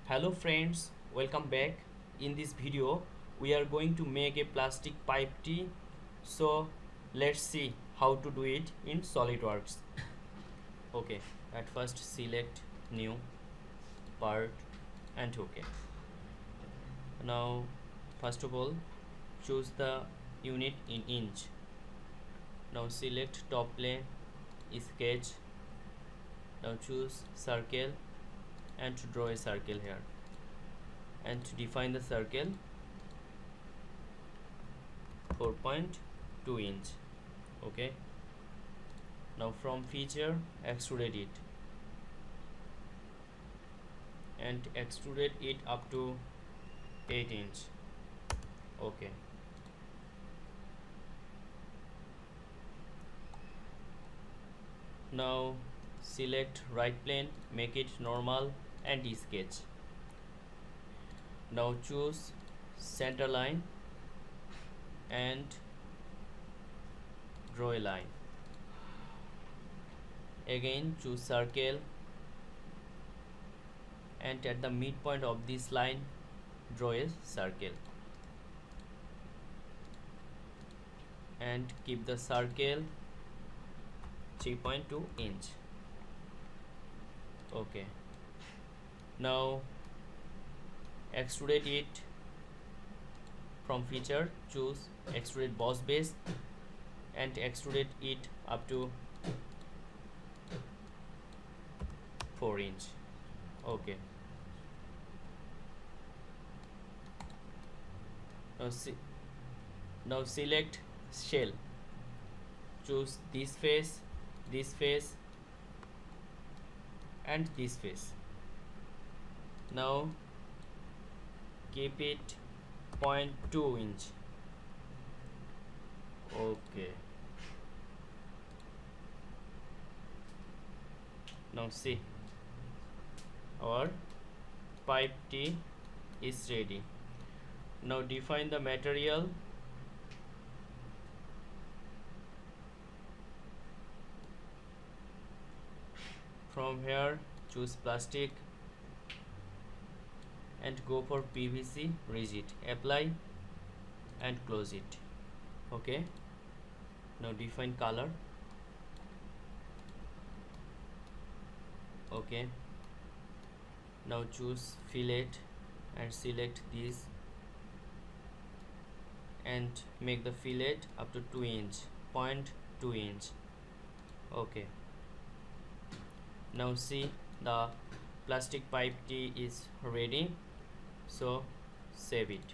Hello friends, welcome back. In this video we are going to make a plastic pipe tee. So let's see how to do it in Solidworks. Okay, at first select new part and OK. Now first of all choose the unit in inch. Now select top plane, sketch. Now choose circle and to draw a circle here, and to define the circle 4.2 inch. Okay, now from feature extrude it and extrude it up to 8 inch. Okay, now select right plane, make it normal and sketch. Now choose center line and draw a line. Again choose circle and at the midpoint of this line draw a circle and keep the circle 3.2 inch. Okay, now extrude it from feature, choose extrude boss base and extrude it up to 4 inch. Okay, now select shell, choose this face and this face. Now keep it 0.2 inch. Okay, now see, our pipe tee is ready. Now define the material. From here choose plastic and go for PVC rigid, apply and close it. Okay, now define color. Okay, now choose fillet and select this and make the fillet up to 2 inch, 0.2 inch. Okay, now see, the plastic pipe tee is ready, so save it.